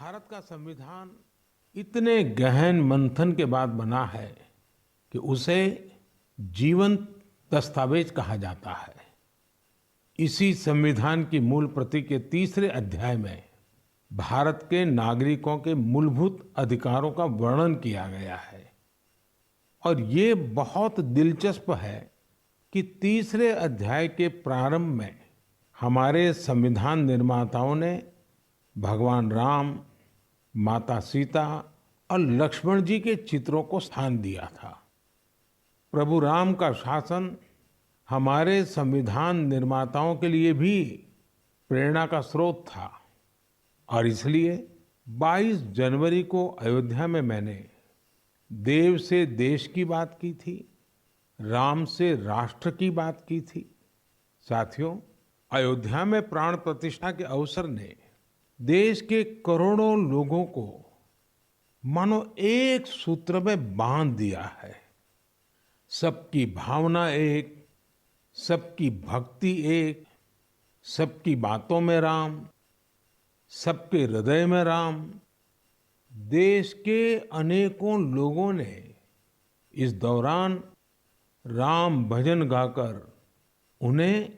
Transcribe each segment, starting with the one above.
भारत का संविधान इतने गहन मंथन के बाद बना है कि उसे जीवंत दस्तावेज कहा जाता है। इसी संविधान की मूल प्रति के तीसरे अध्याय में भारत के नागरिकों के मूलभूत अधिकारों का वर्णन किया गया है। और ये बहुत दिलचस्प है कि तीसरे अध्याय के प्रारंभ में हमारे संविधान निर्माताओं ने भगवान राम, माता सीता और लक्ष्मण जी के चित्रों को स्थान दिया था। प्रभु राम का शासन हमारे संविधान निर्माताओं के लिए भी प्रेरणा का स्रोत था और इसलिए 22 जनवरी को अयोध्या में मैंने देव से देश की बात की थी, राम से राष्ट्र की बात की थी। साथियों, अयोध्या में प्राण प्रतिष्ठा के अवसर ने देश के करोड़ों लोगों को मानो एक सूत्र में बांध दिया है। सबकी भावना एक, सबकी भक्ति एक, सबकी बातों में राम, सबके हृदय में राम। देश के अनेकों लोगों ने इस दौरान राम भजन गाकर उन्हें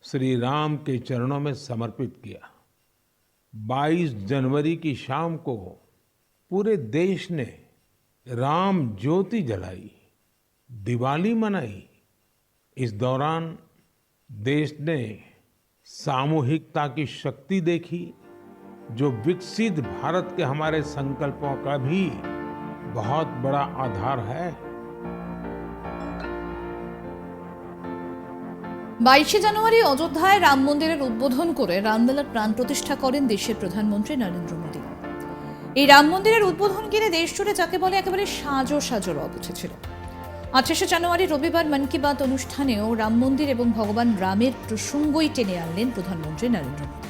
श्री राम के चरणों में समर्पित किया। 22 जनवरी की शाम को पूरे देश ने राम ज्योति जलाई, दिवाली मनाई। इस दौरान देश ने सामूहिकता की शक्ति देखी, जो विकसित भारत के हमारे संकल्पों का भी बहुत बड़ा आधार है। 22 জানুয়ারি অযোধ্যায় রাম মন্দিরের উদ্বোধন করে রামলালার প্রাণ প্রতিষ্ঠা করেন দেশের প্রধানমন্ত্রী নরেন্দ্র মোদী। এই রাম মন্দিরের উদ্বোধন ঘিরে দেশ জুড়ে যাকে বলে একেবারে সাজো সাজো রব উঠেছিল। 28 জানুয়ারি রবিবার মন কি বাত অনুষ্ঠানেও রাম মন্দির এবং ভগবান রামের প্রসঙ্গই টেনে আনলেন প্রধানমন্ত্রী নরেন্দ্র মোদী।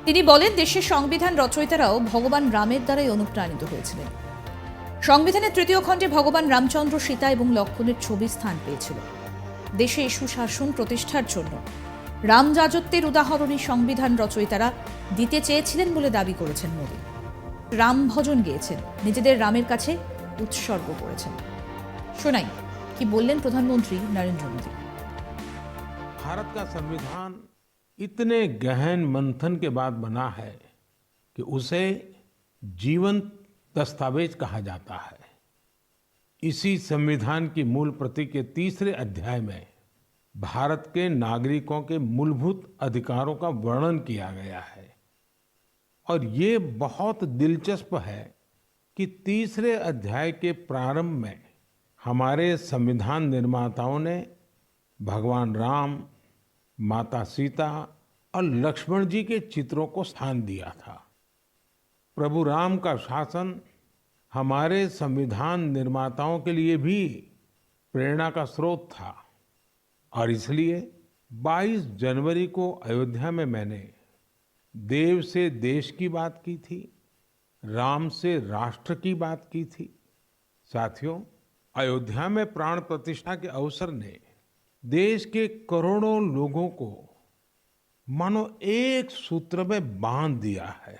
তিনি বলেন, দেশের সংবিধান রচয়িতারাও ভগবান রামের দ্বারাই অনুপ্রাণিত হয়েছিলেন। সংবিধানের তৃতীয় খণ্ডে ভগবান রামচন্দ্র, সীতা এবং লক্ষ্মণের ছবি স্থান পেয়েছিল। দেশে সুশাসন প্রতিষ্ঠার জন্য রাম রাজত্বের উদাহরণই সংবিধান রচয়িতারা দিতে চেয়েছিলেন বলে দাবি করেছেন মোদী। রাম ভজন গেয়েছেন, নিজেদের রামের কাছে উৎসর্গ করেছেন। শোনাই কি বললেন প্রধানমন্ত্রী নরেন্দ্র মোদী। भारत का संविधान इतने गहन मंथन के बाद बना है कि उसे जीवंत दस्तावेज कहा जाता है। इसी संविधान की मूल प्रति के तीसरे अध्याय में भारत के नागरिकों के मूलभूत अधिकारों का वर्णन किया गया है। और ये बहुत दिलचस्प है कि तीसरे अध्याय के प्रारंभ में हमारे संविधान निर्माताओं ने भगवान राम, माता सीता और लक्ष्मण जी के चित्रों को स्थान दिया था। प्रभु राम का शासन हमारे संविधान निर्माताओं के लिए भी प्रेरणा का स्रोत था और इसलिए 22 जनवरी को अयोध्या में मैंने देव से देश की बात की थी, राम से राष्ट्र की बात की थी। साथियों, अयोध्या में प्राण प्रतिष्ठा के अवसर ने देश के करोड़ों लोगों को मानो एक सूत्र में बांध दिया है।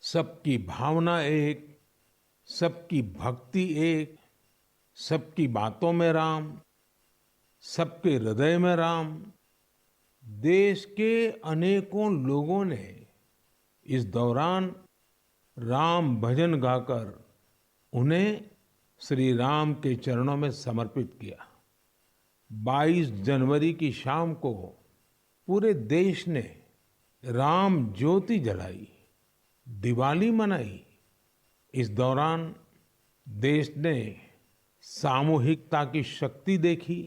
सबकी भावना एक, सबकी भक्ति एक, सबकी बातों में राम, सबके हृदय में राम। देश के अनेकों लोगों ने इस दौरान राम भजन गाकर उन्हें श्री राम के चरणों में समर्पित किया। 22 जनवरी की शाम को पूरे देश ने राम ज्योति जलाई, दिवाली मनाई। इस दौरान देश ने सामूहिकता की शक्ति देखी,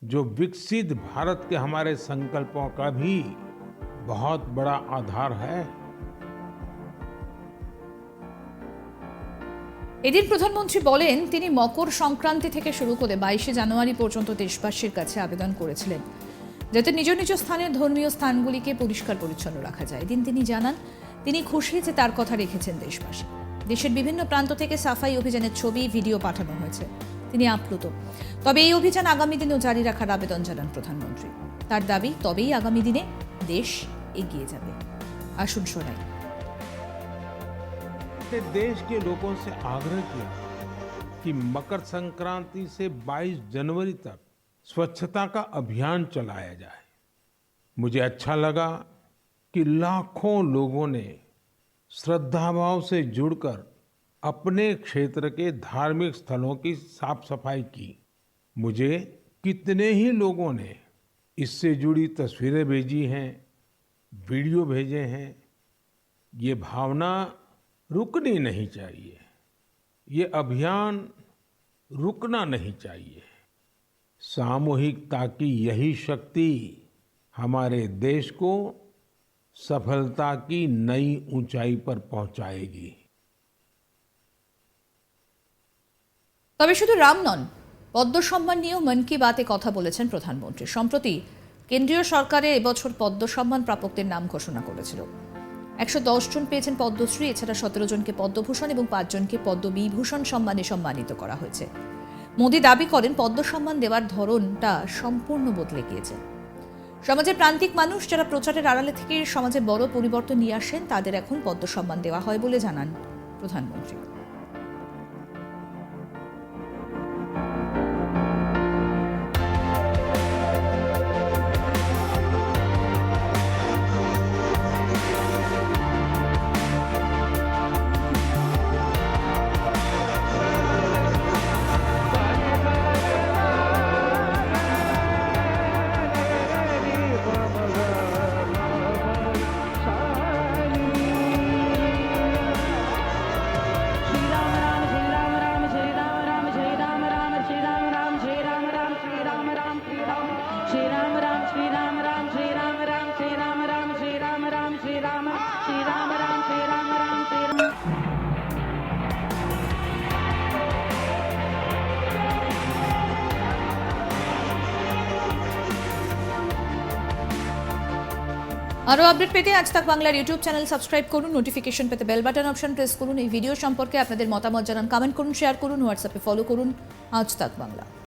जो विकसित भारत के हमारे संकल्पों का भी बहुत बड़ा आधार है। এদিন প্রধানমন্ত্রী বলেন, তিনি মকর সংক্রান্তি থেকে শুরু করে 22 জানুয়ারি পর্যন্ত দেশবাসীর কাছে আবেদন করেছিলেন যাতে নিজ নিজ স্থানের ধর্মীয় স্থানগুলিকে পরিষ্কার পরিচ্ছন্ন রাখা যায়। এদিন তিনি জানান, তিনি খুশি যে তার কথা রেখেছেন দেশবাসী। দেশের বিভিন্ন প্রান্ত থেকে সাফাই অভিযানের ছবি, ভিডিও পাঠানো হয়েছে। তিনি আপ্লুত। তবে এই অভিযান আগামী দিনেও জারি রাখার আবেদন জানান প্রধানমন্ত্রী। তার দাবি, তবেই আগামী দিনে দেশ এগিয়ে যাবে। আসুন শোনাই। ने देश के लोगों से आग्रह किया कि मकर संक्रांति से 22 जनवरी तक स्वच्छता का अभियान चलाया जाए। मुझे अच्छा लगा कि लाखों लोगों ने श्रद्धाभाव से जुड़कर अपने क्षेत्र के धार्मिक स्थलों की साफ सफाई की। मुझे कितने ही लोगों ने इससे जुड़ी तस्वीरें भेजी हैं, वीडियो भेजे हैं। ये भावना रुकनी नहीं चाहिए, ये अभियान रुकना नहीं चाहिए। सामूहिकता की यही शक्ति हमारे देश को सफलता की नई ऊंचाई पर पहुंचाएगी। তবে শুধু রাম নন, পদ্ম সম্মান নিয়েও মন কি বাতে কথা বলেছেন প্রধানমন্ত্রী। সম্প্রতি কেন্দ্রীয় সরকারে এবছর পদ্ম সম্মান প্রাপকদের নাম ঘোষণা করেছিল। 110 জন পেয়েছেন পদ্মশ্রী, এছাড়া 17 জনকে পদ্মভূষণ এবং 5 জনকে পদ্মবিভূষণ সম্মানে সম্মানিত করা হয়েছে। মোদি দাবি করেন পদ্ম সম্মান দেওয়ার ধরনটা সম্পূর্ণ বদলে গিয়েছে। সমাজের প্রান্তিক মানুষ যারা প্রচারের আড়ালে থেকে সমাজে বড় পরিবর্তন নিয়ে আসেন তাদের এখন পদ্ম সম্মান দেওয়া হয় বলে জানান প্রধানমন্ত্রী। আরও আপডেট পেতে আজ তাক বাংলার ইউটিউব চ্যানেল সাবস্ক্রাইব করুন, নোটিফিকেশন পেতে বেল বাটন অপশন প্রেস করুন। এই ভিডিও সম্পর্কে আপনাদের মতামত জানান, কমেন্ট করুন, শেয়ার করুন, হোয়াটসঅ্যাপে ফলো করুন আজ তাক বাংলা।